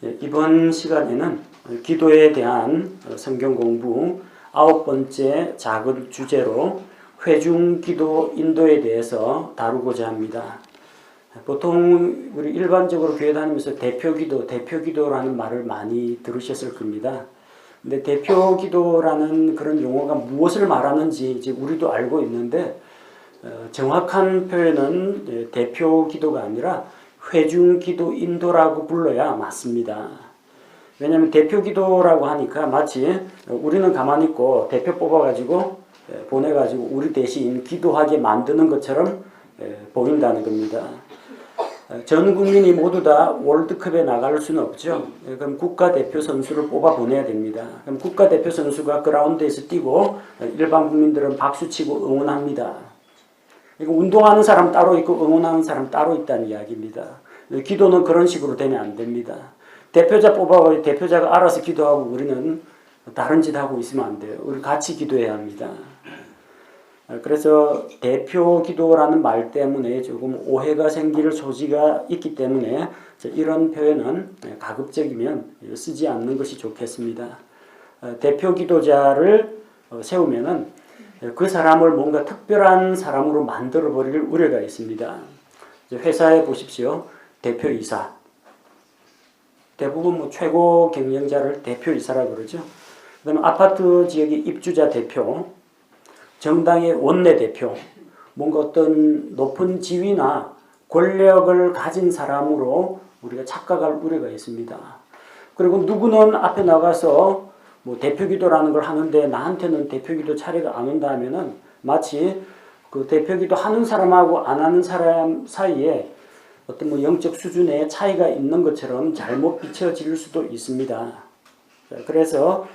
이번 시간에는 기도에 대한 성경 공부 9번째 작은 주제로 회중기도 인도에 대해서 다루고자 합니다. 보통 우리 일반적으로 교회 다니면서 대표기도라는 말을 많이 들으셨을 겁니다. 근데 대표기도라는 그런 용어가 무엇을 말하는지 이제 우리도 알고 있는데 정확한 표현은 대표기도가 아니라 회중기도 인도라고 불러야 맞습니다. 왜냐하면 대표기도라고 하니까 마치 우리는 가만히 있고 대표 뽑아가지고 보내가지고 우리 대신 기도하게 만드는 것처럼 보인다는 겁니다. 전 국민이 모두 다 월드컵에 나갈 수는 없죠. 그럼 국가대표 선수를 뽑아 보내야 됩니다. 그럼 국가대표 선수가 그라운드에서 뛰고 일반 국민들은 박수치고 응원합니다. 이거 운동하는 사람 따로 있고 응원하는 사람 따로 있다는 이야기입니다. 기도는 그런 식으로 되면 안 됩니다. 대표자 뽑아서 대표자가 알아서 기도하고 우리는 다른 짓 하고 있으면 안 돼요. 우리 같이 기도해야 합니다. 그래서 대표 기도라는 말 때문에 조금 오해가 생길 소지가 있기 때문에 이런 표현은 가급적이면 쓰지 않는 것이 좋겠습니다. 대표 기도자를 세우면은 그 사람을 뭔가 특별한 사람으로 만들어 버릴 우려가 있습니다. 회사에 보십시오. 대표이사. 대부분 최고 경영자를 대표이사라고 그러죠. 그 다음에 아파트 지역의 입주자 대표, 정당의 원내대표, 뭔가 어떤 높은 지위나 권력을 가진 사람으로 우리가 착각할 우려가 있습니다. 그리고 누구는 앞에 나가서 대표기도라는 걸 하는데 나한테는 대표기도 차례가 안 온다 하면은 마치 그 대표기도 하는 사람하고 안 하는 사람 사이에 어떤 영적 수준의 차이가 있는 것처럼 잘못 비춰질 수도 있습니다. 그래서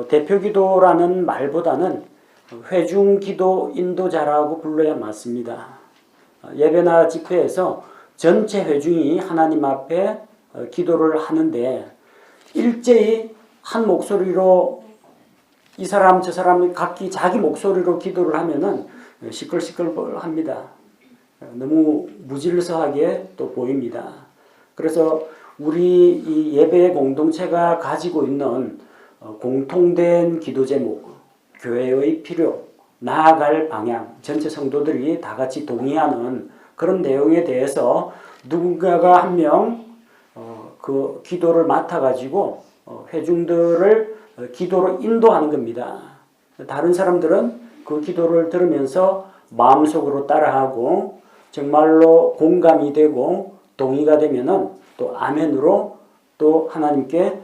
대표기도라는 말보다는 회중기도 인도자라고 불러야 맞습니다. 예배나 집회에서 전체 회중이 하나님 앞에 기도를 하는데 일제히 한 목소리로 이 사람 저 사람이 각기 자기 목소리로 기도를 하면은 시끌시끌합니다. 너무 무질서하게 또 보입니다. 그래서 우리 이 예배 공동체가 가지고 있는 공통된 기도 제목, 교회의 필요, 나아갈 방향, 전체 성도들이 다 같이 동의하는 그런 내용에 대해서 누군가가 한 명 그 기도를 맡아가지고 회중들을 기도로 인도하는 겁니다. 다른 사람들은 그 기도를 들으면서 마음속으로 따라하고 정말로 공감이 되고 동의가 되면은 또 아멘으로 또 하나님께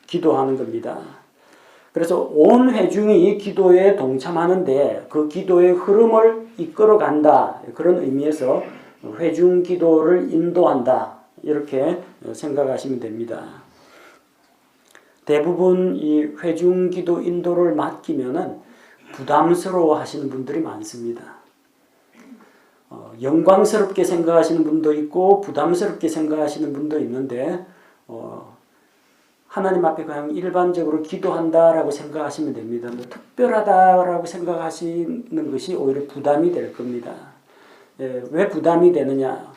기도하는 겁니다. 그래서 온 회중이 기도에 동참하는데 그 기도의 흐름을 이끌어 간다. 그런 의미에서 회중 기도를 인도한다. 이렇게 생각하시면 됩니다. 대부분 이 회중 기도 인도를 맡기면은 부담스러워 하시는 분들이 많습니다. 영광스럽게 생각하시는 분도 있고 부담스럽게 생각하시는 분도 있는데 하나님 앞에 그냥 일반적으로 기도한다라고 생각하시면 됩니다. 특별하다라고 생각하시는 것이 오히려 부담이 될 겁니다. 왜 부담이 되느냐?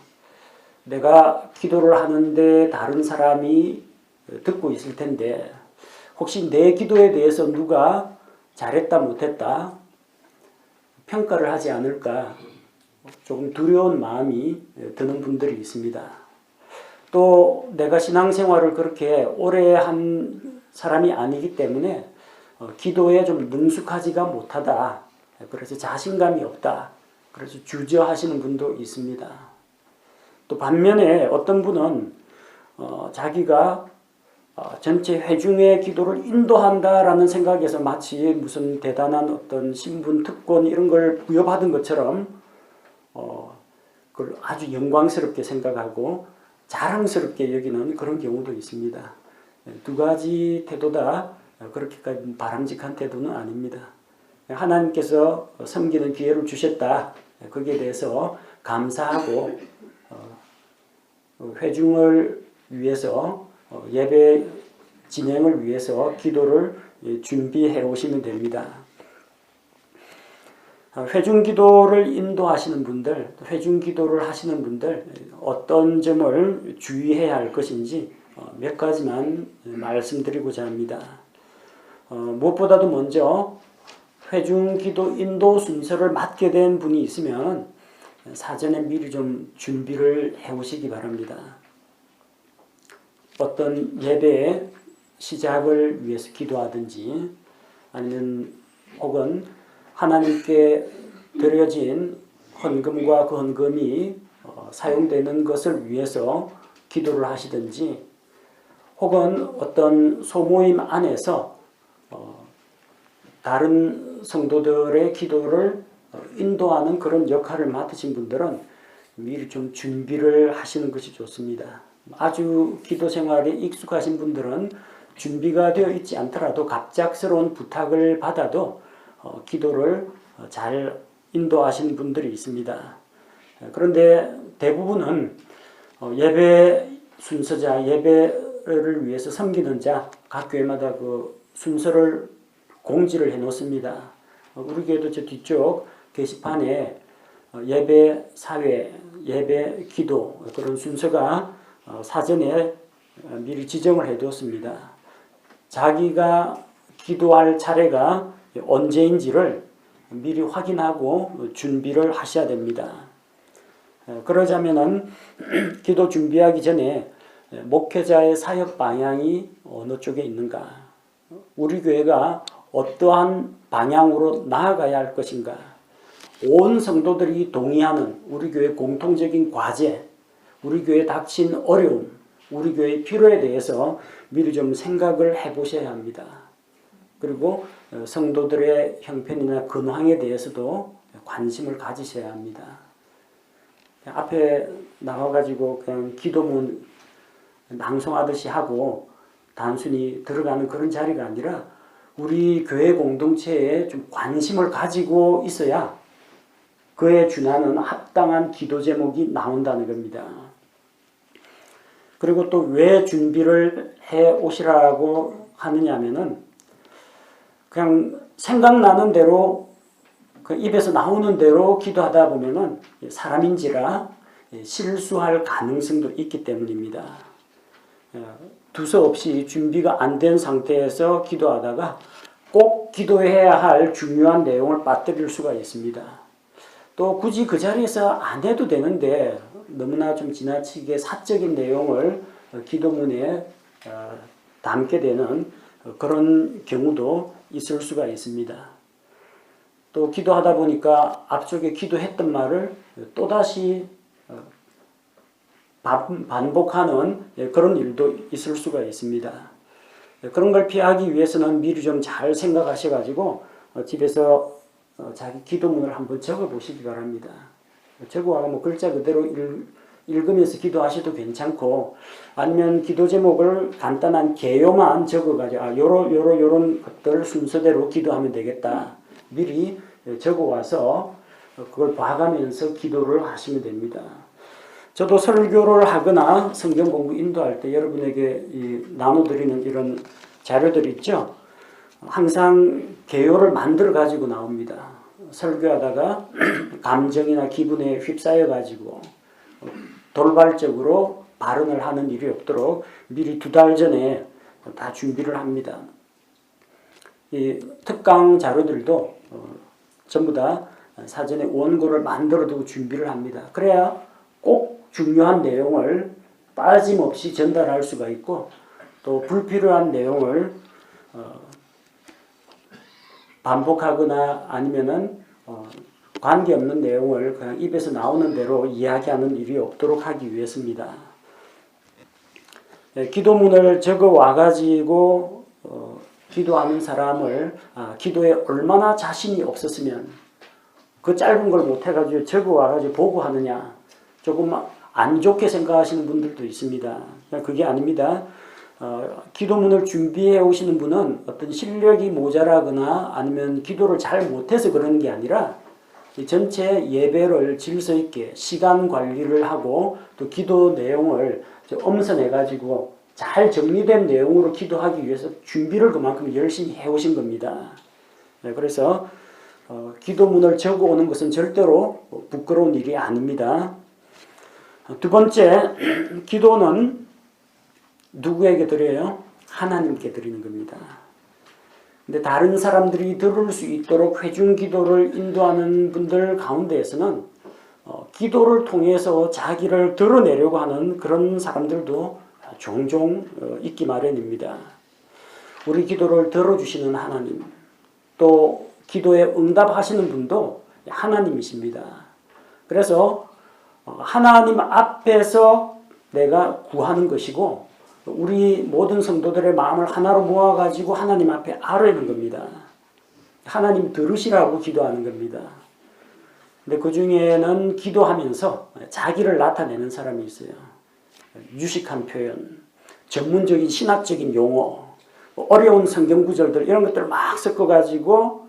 내가 기도를 하는데 다른 사람이 듣고 있을 텐데 혹시 내 기도에 대해서 누가 잘했다 못했다 평가를 하지 않을까 조금 두려운 마음이 드는 분들이 있습니다. 또 내가 신앙생활을 그렇게 오래 한 사람이 아니기 때문에 기도에 좀 능숙하지가 못하다. 그래서 자신감이 없다. 그래서 주저하시는 분도 있습니다. 또 반면에 어떤 분은 자기가 전체 회중의 기도를 인도한다라는 생각에서 마치 무슨 대단한 어떤 신분, 특권 이런 걸 부여받은 것처럼 그걸 아주 영광스럽게 생각하고 자랑스럽게 여기는 그런 경우도 있습니다. 두 가지 태도다 그렇게까지 바람직한 태도는 아닙니다. 하나님께서 섬기는 기회를 주셨다. 거기에 대해서 감사하고 회중을 위해서 예배 진행을 위해서 기도를 준비해 오시면 됩니다. 회중 기도를 인도하시는 분들, 회중 기도를 하시는 분들 어떤 점을 주의해야 할 것인지 몇 가지만 말씀드리고자 합니다. 무엇보다도 먼저 회중기도 인도 순서를 맡게 된 분이 있으면 사전에 미리 좀 준비를 해오시기 바랍니다. 어떤 예배의 시작을 위해서 기도하든지 아니면 혹은 하나님께 드려진 헌금과 그 헌금이 사용되는 것을 위해서 기도를 하시든지 혹은 어떤 소모임 안에서 다른 성도들의 기도를 인도하는 그런 역할을 맡으신 분들은 미리 좀 준비를 하시는 것이 좋습니다. 아주 기도 생활에 익숙하신 분들은 준비가 되어 있지 않더라도 갑작스러운 부탁을 받아도 기도를 잘 인도하시는 분들이 있습니다. 그런데 대부분은 예배 순서자, 예배를 위해서 섬기는 자, 각 교회마다 그 순서를 공지를 해 놓습니다. 우리 교회도 저 뒤쪽 게시판에 예배 사회, 예배 기도 그런 순서가 사전에 미리 지정을 해 두었습니다. 자기가 기도할 차례가 언제인지를 미리 확인하고 준비를 하셔야 됩니다. 그러자면은 기도 준비하기 전에 목회자의 사역 방향이 어느 쪽에 있는가, 우리 교회가 어떠한 방향으로 나아가야 할 것인가, 온 성도들이 동의하는 우리 교회 공통적인 과제, 우리 교회에 닥친 어려움, 우리 교회의 필요에 대해서 미리 좀 생각을 해보셔야 합니다. 그리고 성도들의 형편이나 근황에 대해서도 관심을 가지셔야 합니다. 앞에 나와가지고 그냥 기도문 낭송하듯이 하고 단순히 들어가는 그런 자리가 아니라 우리 교회 공동체에 좀 관심을 가지고 있어야 그에 준하는 합당한 기도 제목이 나온다는 겁니다. 그리고 또 왜 준비를 해 오시라고 하느냐면은 그냥 생각나는 대로 그 입에서 나오는 대로 기도하다 보면은 사람인지라 실수할 가능성도 있기 때문입니다. 두서없이 준비가 안 된 상태에서 기도하다가 꼭 기도해야 할 중요한 내용을 빠뜨릴 수가 있습니다. 또 굳이 그 자리에서 안 해도 되는데 너무나 좀 지나치게 사적인 내용을 기도문에 담게 되는 그런 경우도 있을 수가 있습니다. 또 기도하다 보니까 앞쪽에 기도했던 말을 또다시 반복하는 그런 일도 있을 수가 있습니다. 그런 걸 피하기 위해서는 미리 좀 잘 생각하셔가지고 집에서 자기 기도문을 한번 적어 보시기 바랍니다. 적어와 뭐 글자 그대로 읽으면서 기도하셔도 괜찮고, 아니면 기도 제목을 간단한 개요만 적어가지고 요런 것들 순서대로 기도하면 되겠다. 미리 적어와서 그걸 봐가면서 기도를 하시면 됩니다. 저도 설교를 하거나 성경 공부 인도할 때 여러분에게 나눠드리는 이런 자료들 있죠. 항상 개요를 만들어 가지고 나옵니다. 설교하다가 감정이나 기분에 휩싸여 가지고 돌발적으로 발언을 하는 일이 없도록 미리 2달 전에 다 준비를 합니다. 이 특강 자료들도 전부 다 사전에 원고를 만들어두고 준비를 합니다. 그래야 꼭 중요한 내용을 빠짐없이 전달할 수가 있고, 또 불필요한 내용을 반복하거나 아니면은 관계없는 내용을 그냥 입에서 나오는 대로 이야기하는 일이 없도록 하기 위해서입니다. 기도문을 적어 와가지고 기도하는 사람을 기도에 얼마나 자신이 없었으면 그 짧은 걸 못해가지고 적어 와가지고 보고 하느냐, 조금 안 좋게 생각하시는 분들도 있습니다. 그게 아닙니다. 기도문을 준비해 오시는 분은 어떤 실력이 모자라거나 아니면 기도를 잘 못해서 그러는 게 아니라 전체 예배를 질서 있게 시간 관리를 하고 또 기도 내용을 엄선해 가지고 잘 정리된 내용으로 기도하기 위해서 준비를 그만큼 열심히 해오신 겁니다. 그래서 기도문을 적어 오는 것은 절대로 부끄러운 일이 아닙니다. 두 번째, 기도는 누구에게 드려요? 하나님께 드리는 겁니다. 근데 다른 사람들이 들을 수 있도록 회중 기도를 인도하는 분들 가운데에서는 기도를 통해서 자기를 드러내려고 하는 그런 사람들도 종종 있기 마련입니다. 우리 기도를 들어주시는 하나님, 또 기도에 응답하시는 분도 하나님이십니다. 그래서 하나님 앞에서 내가 구하는 것이고 우리 모든 성도들의 마음을 하나로 모아가지고 하나님 앞에 아뢰는 겁니다. 하나님 들으시라고 기도하는 겁니다. 근데 그 중에는 기도하면서 자기를 나타내는 사람이 있어요. 유식한 표현, 전문적인 신학적인 용어, 어려운 성경 구절들 이런 것들을 막 섞어가지고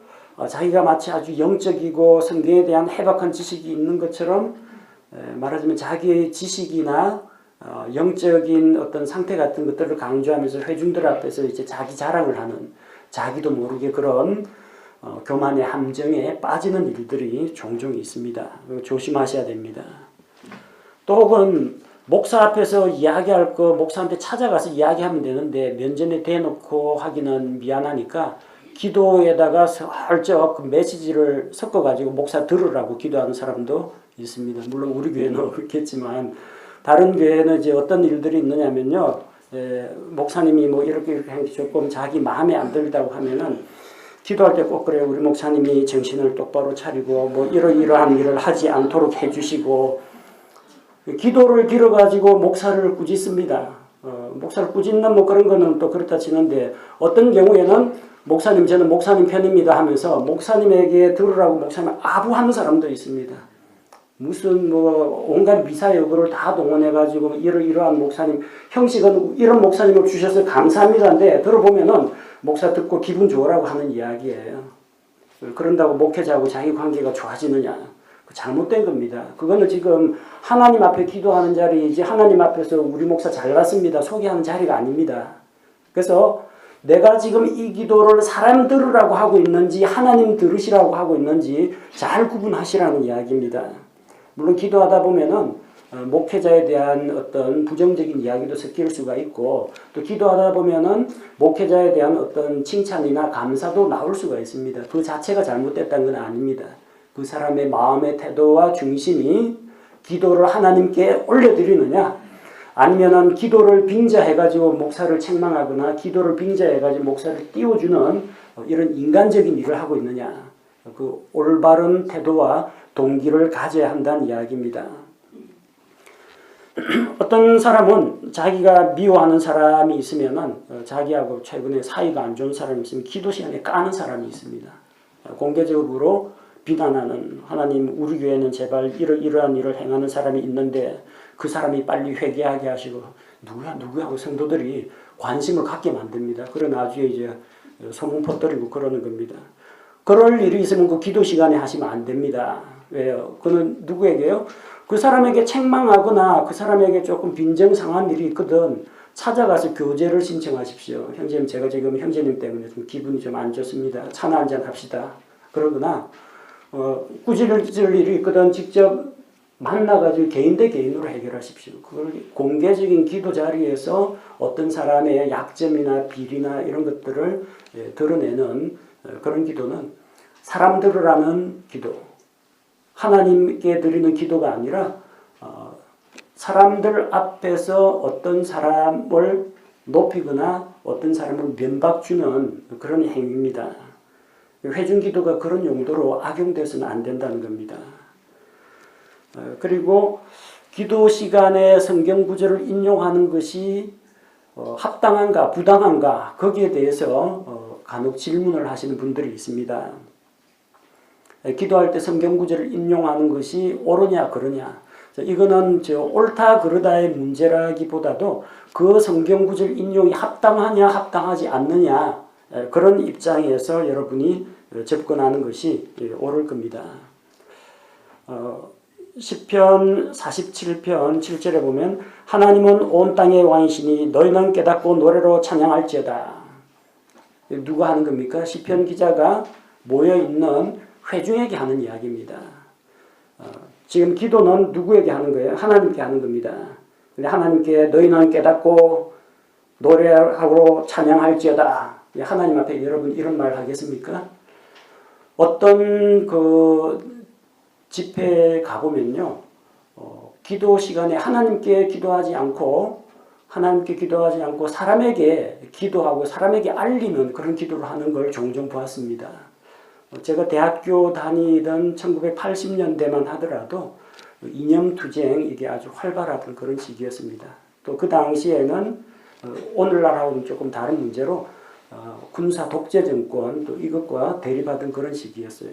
자기가 마치 아주 영적이고 성경에 대한 해박한 지식이 있는 것처럼 말하자면 자기의 지식이나 영적인 어떤 상태 같은 것들을 강조하면서 회중들 앞에서 이제 자기 자랑을 하는 자기도 모르게 그런 교만의 함정에 빠지는 일들이 종종 있습니다. 조심하셔야 됩니다. 또 혹은 목사 앞에서 이야기할 거 목사한테 찾아가서 이야기하면 되는데 면전에 대놓고 하기는 미안하니까 기도에다가 살짝 그 메시지를 섞어가지고 목사 들으라고 기도하는 사람도 있습니다. 물론 우리 교회는 없겠지만 다른 교회는 이제 어떤 일들이 있느냐면요. 목사님이 뭐 이렇게 조금 자기 마음에 안 들다고 하면은 기도할 때 꼭 그래요. 우리 목사님이 정신을 똑바로 차리고 뭐 이러이러한 일을 하지 않도록 해주시고 기도를 빌어가지고 목사를 꾸짖습니다. 목사를 꾸짖는 뭐 그런 거는 또 그렇다 치는데 어떤 경우에는 목사님 저는 목사님 편입니다 하면서 목사님에게 들으라고 목사님 아부하는 사람도 있습니다. 무슨 뭐 온갖 미사여구를 다 동원해가지고 이러한 목사님 형식은 이런 목사님을 주셔서 감사합니다인데 들어보면은 목사 듣고 기분 좋으라고 하는 이야기예요. 그런다고 목회자하고 자기 관계가 좋아지느냐? 잘못된 겁니다. 그거는 지금 하나님 앞에 기도하는 자리이지 하나님 앞에서 우리 목사 잘났습니다 소개하는 자리가 아닙니다. 그래서 내가 지금 이 기도를 사람 들으라고 하고 있는지 하나님 들으시라고 하고 있는지 잘 구분하시라는 이야기입니다. 물론 기도하다 보면은 목회자에 대한 어떤 부정적인 이야기도 섞일 수가 있고 또 기도하다 보면은 목회자에 대한 어떤 칭찬이나 감사도 나올 수가 있습니다. 그 자체가 잘못됐다는 건 아닙니다. 그 사람의 마음의 태도와 중심이 기도를 하나님께 올려드리느냐 아니면은 기도를 빙자해가지고 목사를 책망하거나 기도를 빙자해가지고 목사를 띄워주는 이런 인간적인 일을 하고 있느냐 그 올바른 태도와 동기를 가져야 한다는 이야기입니다. 어떤 사람은 자기가 미워하는 사람이 있으면은 자기하고 최근에 사이가 안 좋은 사람이 있으면 기도 시간에 까는 사람이 있습니다. 공개적으로 비난하는 하나님 우리 교회는 제발 이러한 일을 행하는 사람이 있는데 그 사람이 빨리 회개하게 하시고 누구야 하고 성도들이 관심을 갖게 만듭니다. 그런 나중에 이제 소문 퍼뜨리고 그러는 겁니다. 그럴 일이 있으면 그 기도 시간에 하시면 안 됩니다. 왜요? 그는 누구에게요? 그 사람에게 책망하거나 그 사람에게 조금 빈정상한 일이 있거든 찾아가서 교제를 신청하십시오. 형제님 제가 지금 형제님 때문에 좀 기분이 좀 안 좋습니다. 차나 한잔 합시다. 그러거나 꾸짖을 일이 있거든 직접 만나가지고 개인 대 개인으로 해결하십시오. 그걸 공개적인 기도 자리에서 어떤 사람의 약점이나 비리나 이런 것들을 드러내는 그런 기도는 사람 들으라는 기도, 하나님께 드리는 기도가 아니라 사람들 앞에서 어떤 사람을 높이거나 어떤 사람을 면박 주는 그런 행위입니다. 회중 기도가 그런 용도로 악용돼서는 안 된다는 겁니다. 그리고 기도 시간에 성경 구절을 인용하는 것이 합당한가 부당한가 거기에 대해서 간혹 질문을 하시는 분들이 있습니다. 기도할 때 성경 구절을 인용하는 것이 옳으냐 그러냐 이거는 옳다 그르다의 문제라기보다도 그 성경 구절 인용이 합당하냐 합당하지 않느냐 그런 입장에서 여러분이 접근하는 것이 옳을 겁니다. 시편 47편 7절에 보면 하나님은 온 땅의 왕이시니 너희는 깨닫고 노래로 찬양할지어다. 누가 하는 겁니까? 시편 기자가 모여있는 회중에게 하는 이야기입니다. 지금 기도는 누구에게 하는 거예요? 하나님께 하는 겁니다. 근데 하나님께 너희는 깨닫고 노래하고 찬양할지어다. 하나님 앞에 여러분 이런 말 하겠습니까? 어떤 그 집회에 가보면요, 기도 시간에 하나님께 기도하지 않고 사람에게 기도하고 사람에게 알리는 그런 기도를 하는 걸 종종 보았습니다. 제가 대학교 다니던 1980년대만 하더라도 이념투쟁 이게 아주 활발하던 그런 시기였습니다. 또 그 당시에는 오늘날하고는 조금 다른 문제로 군사 독재 정권 또 이것과 대립하던 그런 시기였어요.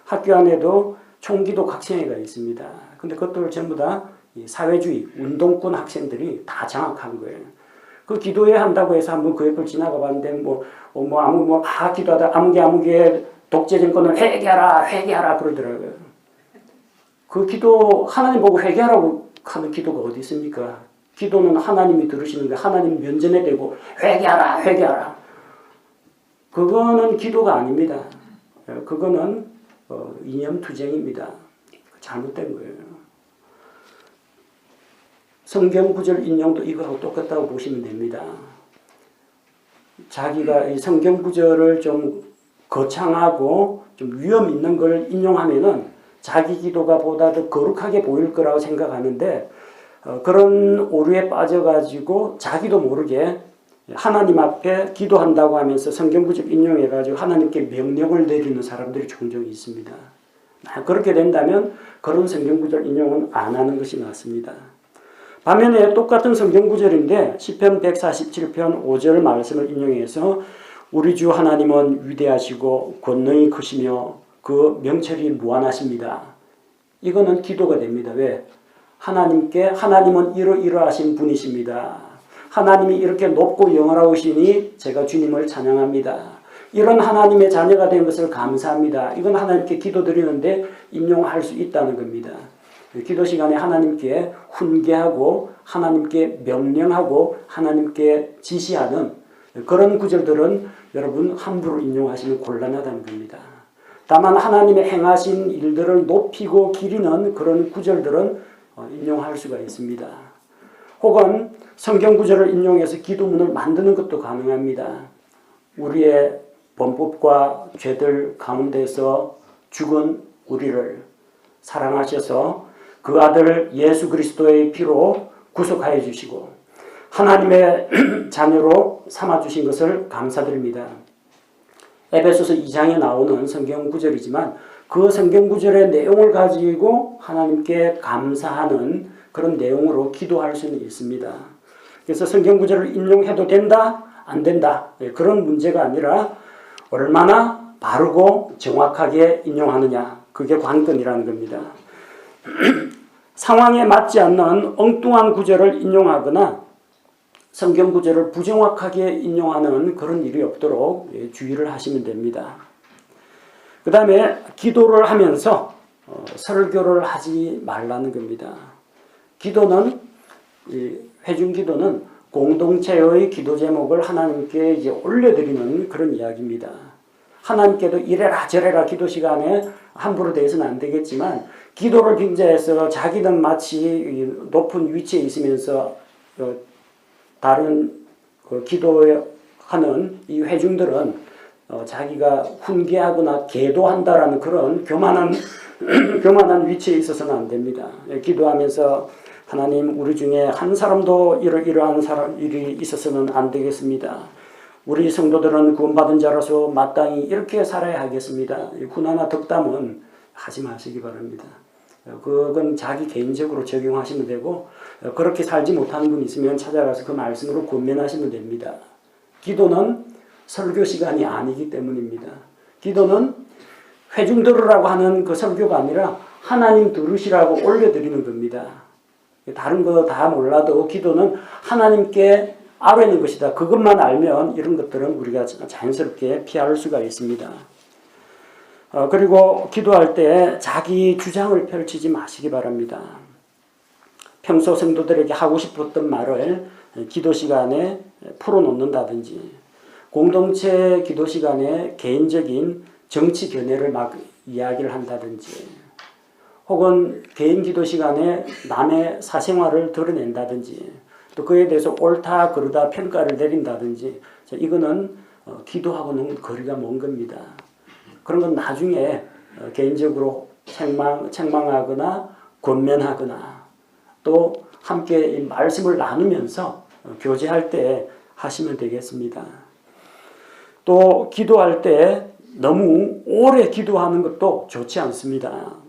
학교 안에도 총기도 각성회가 있습니다. 근데 그것들 전부 다 사회주의 운동권 학생들이 다 장악한 거예요. 그 기도회 한다고 해서 한번 그 옆을 지나가 봤는데 기도하다 아무개 독재 정권을 회개하라 그러더라고요. 그 기도 하나님 보고 회개하라고 하는 기도가 어디 있습니까? 기도는 하나님이 들으시는데 하나님 면전에 대고 회개하라. 그거는 기도가 아닙니다. 그거는 이념투쟁입니다. 잘못된 거예요. 성경 구절 인용도 이거하고 똑같다고 보시면 됩니다. 자기가 이 성경 구절을 좀 거창하고 좀 위험 있는 걸 인용하면은 자기 기도가 보다 더 거룩하게 보일 거라고 생각하는데 그런 오류에 빠져가지고 자기도 모르게 하나님 앞에 기도한다고 하면서 성경 구절 인용해가지고 하나님께 명령을 내리는 사람들이 종종 있습니다. 그렇게 된다면 그런 성경 구절 인용은 안 하는 것이 맞습니다. 반면에 똑같은 성경 구절인데 시편 147편 5절 말씀을 인용해서 우리 주 하나님은 위대하시고 권능이 크시며 그 명철이 무한하십니다. 이거는 기도가 됩니다. 왜? 하나님은 이러하신 분이십니다. 하나님이 이렇게 높고 영원하시니 제가 주님을 찬양합니다. 이런 하나님의 자녀가 된 것을 감사합니다. 이건 하나님께 기도드리는데 인용할 수 있다는 겁니다. 기도 시간에 하나님께 훈계하고 하나님께 명령하고 하나님께 지시하는 그런 구절들은 여러분 함부로 인용하시면 곤란하다는 겁니다. 다만 하나님의 행하신 일들을 높이고 기리는 그런 구절들은 인용할 수가 있습니다. 혹은 성경 구절을 인용해서 기도문을 만드는 것도 가능합니다. 우리의 범법과 죄들 가운데서 죽은 우리를 사랑하셔서 그 아들 예수 그리스도의 피로 구속하여 주시고 하나님의 자녀로 삼아주신 것을 감사드립니다. 에베소서 2장에 나오는 성경 구절이지만 그 성경 구절의 내용을 가지고 하나님께 감사하는 그런 내용으로 기도할 수는 있습니다. 그래서 성경 구절을 인용해도 된다? 안 된다? 그런 문제가 아니라 얼마나 바르고 정확하게 인용하느냐, 그게 관건이라는 겁니다. 상황에 맞지 않는 엉뚱한 구절을 인용하거나 성경 구절을 부정확하게 인용하는 그런 일이 없도록 주의를 하시면 됩니다. 그 다음에 기도를 하면서 설교를 하지 말라는 겁니다. 기도는, 회중 기도는 공동체의 기도 제목을 하나님께 이제 올려드리는 그런 이야기입니다. 하나님께도 이래라 저래라 기도 시간에 함부로 대해서는 안 되겠지만 기도를 빙자해서 자기는 마치 높은 위치에 있으면서 다른 기도하는 이 회중들은 자기가 훈계하거나 계도한다라는 그런 교만한 위치에 있어서는 안 됩니다. 기도하면서 하나님 우리 중에 한 사람도 이러한 일이 있어서는 안 되겠습니다. 우리 성도들은 구원받은 자로서 마땅히 이렇게 살아야 하겠습니다. 훈화나 덕담은 하지 마시기 바랍니다. 그건 자기 개인적으로 적용하시면 되고 그렇게 살지 못하는 분 있으면 찾아가서 그 말씀으로 권면하시면 됩니다. 기도는 설교 시간이 아니기 때문입니다. 기도는 회중 들으라고 하는 그 설교가 아니라 하나님 들으시라고 올려드리는 겁니다. 다른 거 다 몰라도 기도는 하나님께 아뢰는 것이다. 그것만 알면 이런 것들은 우리가 자연스럽게 피할 수가 있습니다. 그리고 기도할 때 자기 주장을 펼치지 마시기 바랍니다. 평소 성도들에게 하고 싶었던 말을 기도 시간에 풀어놓는다든지 공동체 기도 시간에 개인적인 정치 견해를 막 이야기를 한다든지 혹은 개인 기도 시간에 남의 사생활을 드러낸다든지 또 그에 대해서 옳다 그르다 평가를 내린다든지 이거는 기도하고는 거리가 먼 겁니다. 그런 건 나중에 개인적으로 책망하거나 권면하거나 또 함께 이 말씀을 나누면서 교제할 때 하시면 되겠습니다. 또 기도할 때 너무 오래 기도하는 것도 좋지 않습니다.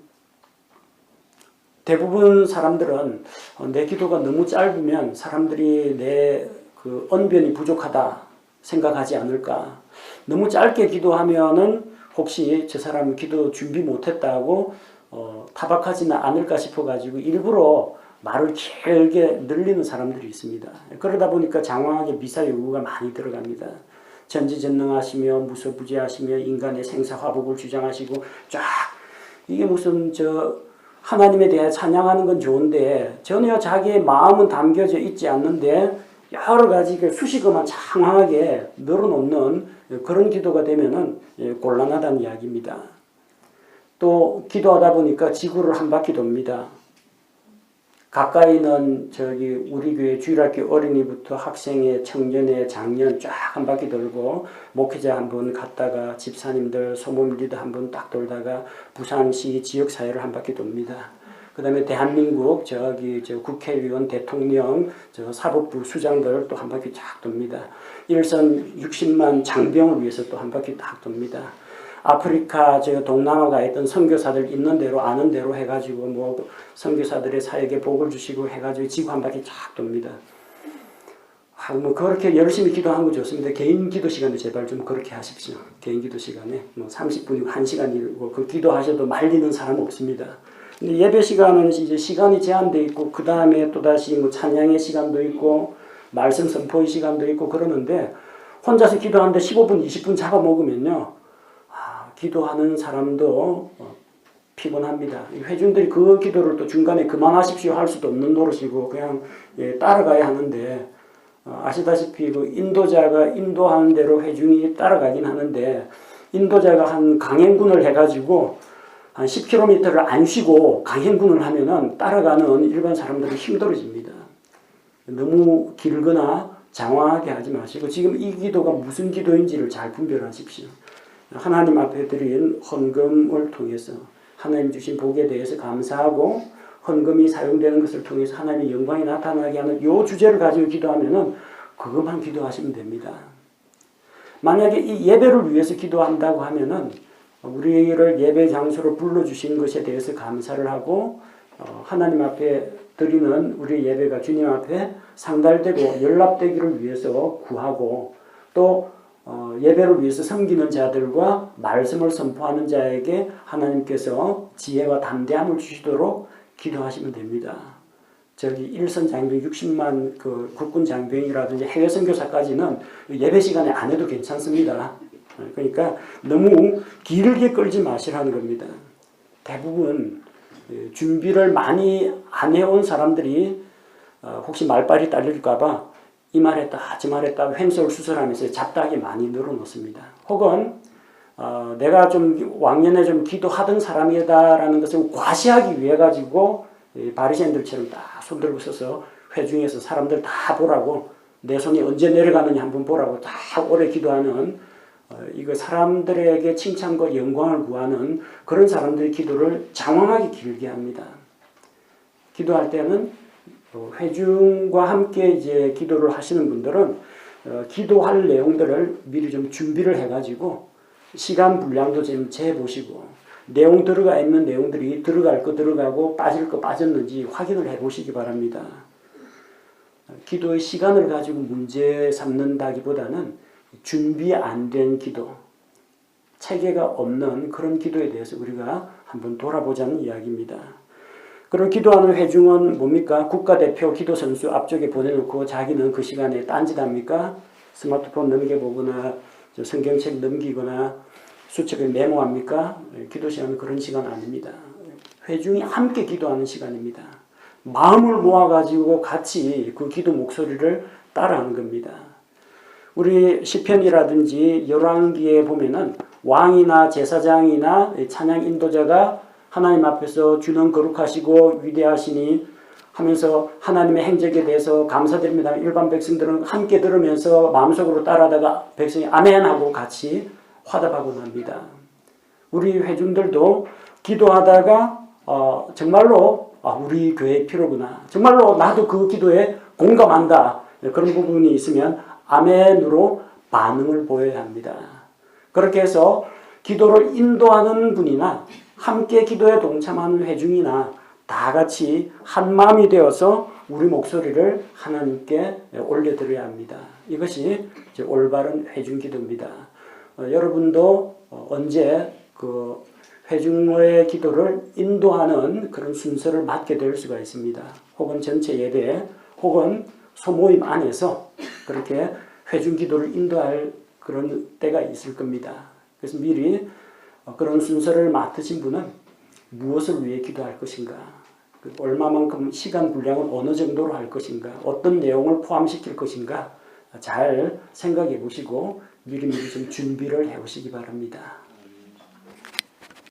대부분 사람들은 내 기도가 너무 짧으면 사람들이 내 그 언변이 부족하다 생각하지 않을까. 너무 짧게 기도하면은 혹시 저 사람은 기도 준비 못했다고 타박하지는 않을까 싶어가지고 일부러 말을 길게 늘리는 사람들이 있습니다. 그러다 보니까 장황하게 미사여구가 많이 들어갑니다. 전지전능하시며 무소부재하시며 인간의 생사화복을 주장하시고 쫙 이게 무슨 하나님에 대해 찬양하는 건 좋은데 전혀 자기의 마음은 담겨져 있지 않는데 여러 가지 수식어만 장황하게 늘어놓는 그런 기도가 되면은 곤란하다는 이야기입니다. 또 기도하다 보니까 지구를 한 바퀴 돕니다. 가까이는 우리 교회 주일학교 어린이부터 학생회, 청년회, 장년 쫙 한 바퀴 돌고 목회자 한 번 갔다가 집사님들, 소모임 리더 한 번 딱 돌다가 부산시 지역사회를 한 바퀴 돕니다. 그 다음에 대한민국 국회의원, 대통령, 사법부 수장들 또 한 바퀴 쫙 돕니다. 일선 60만 장병을 위해서 또 한 바퀴 딱 돕니다. 아프리카, 동남아가 있던 선교사들 있는 대로 아는 대로 해가지고 선교사들의 사역에 복을 주시고 해가지고 지구 한 바퀴 쫙 돕니다. 그렇게 열심히 기도하는 거 좋습니다. 개인 기도 시간에 제발 좀 그렇게 하십시오. 개인 기도 시간에 30분이고 1시간이고 그 기도하셔도 말리는 사람 없습니다. 근데 예배 시간은 이제 시간이 제한되어 있고 그 다음에 또다시 찬양의 시간도 있고 말씀 선포의 시간도 있고 그러는데 혼자서 기도하는데 15분, 20분 잡아먹으면요. 기도하는 사람도 피곤합니다. 회중들이 그 기도를 또 중간에 그만하십시오 할 수도 없는 노릇이고 그냥 따라가야 하는데 아시다시피 인도자가 인도하는 대로 회중이 따라가긴 하는데 인도자가 한 강행군을 해가지고 한 10km를 안 쉬고 강행군을 하면은 따라가는 일반 사람들이 힘들어집니다. 너무 길거나 장황하게 하지 마시고 지금 이 기도가 무슨 기도인지를 잘 분별하십시오. 하나님 앞에 드린 헌금을 통해서 하나님 주신 복에 대해서 감사하고 헌금이 사용되는 것을 통해서 하나님의 영광이 나타나게 하는 이 주제를 가지고 기도하면은 그것만 기도하시면 됩니다. 만약에 이 예배를 위해서 기도한다고 하면은 우리를 예배 장소로 불러주신 것에 대해서 감사를 하고 하나님 앞에 드리는 우리 예배가 주님 앞에 상달되고 연락되기를 위해서 구하고 또 예배를 위해서 섬기는 자들과 말씀을 선포하는 자에게 하나님께서 지혜와 담대함을 주시도록 기도하시면 됩니다. 일선 장병 60만 국군 장병이라든지 해외 선교사까지는 예배 시간에 안 해도 괜찮습니다. 그러니까 너무 길게 끌지 마시라는 겁니다. 대부분 준비를 많이 안 해온 사람들이 혹시 말빨이 딸릴까봐 이 말했다 저 말했다 횡설수설하면서 잡다하게 많이 늘어놓습니다. 혹은 내가 좀 왕년에 좀 기도하던 사람이다라는 것을 과시하기 위해 가지고 바리새인들처럼 딱 손들고 서서 회중에서 사람들 다 보라고 내 손이 언제 내려가느냐 한번 보라고 다 오래 기도하는 이거 사람들에게 칭찬과 영광을 구하는 그런 사람들의 기도를 장황하게 길게 합니다. 기도할 때는 회중과 함께 이제 기도를 하시는 분들은 기도할 내용들을 미리 좀 준비를 해가지고 시간 분량도 좀 재보시고 내용 들어가 있는 내용들이 들어갈 거 들어가고 빠질 거 빠졌는지 확인을 해보시기 바랍니다. 기도의 시간을 가지고 문제 삼는다기보다는 준비 안 된 기도, 체계가 없는 그런 기도에 대해서 우리가 한번 돌아보자는 이야기입니다. 그리고 기도하는 회중은 뭡니까? 국가대표 기도선수 앞쪽에 보내놓고 자기는 그 시간에 딴짓합니까? 스마트폰 넘겨보거나 성경책 넘기거나 수첩에 메모합니까? 기도 시간은 그런 시간 아닙니다. 회중이 함께 기도하는 시간입니다. 마음을 모아가지고 같이 그 기도 목소리를 따라하는 겁니다. 우리 시편이라든지 열왕기에 보면은 왕이나 제사장이나 찬양 인도자가 하나님 앞에서 주는 거룩하시고 위대하시니 하면서 하나님의 행적에 대해서 감사드립니다. 일반 백성들은 함께 들으면서 마음속으로 따라하다가 백성이 아멘 하고 같이 화답하고 납니다. 우리 회중들도 기도하다가 정말로 우리 교회의 필요구나. 정말로 나도 그 기도에 공감한다. 그런 부분이 있으면 아멘으로 반응을 보여야 합니다. 그렇게 해서 기도를 인도하는 분이나 함께 기도에 동참하는 회중이나 다 같이 한 마음이 되어서 우리 목소리를 하나님께 올려드려야 합니다. 이것이 올바른 회중 기도입니다. 여러분도 언제 그 회중의 기도를 인도하는 그런 순서를 맡게 될 수가 있습니다. 혹은 전체 예배 혹은 소모임 안에서 그렇게 회중 기도를 인도할 그런 때가 있을 겁니다. 그래서 미리 그런 순서를 맡으신 분은 무엇을 위해 기도할 것인가, 얼마만큼 시간 분량은 어느 정도로 할 것인가, 어떤 내용을 포함시킬 것인가 잘 생각해 보시고 미리미리 좀 준비를 해 오시기 바랍니다.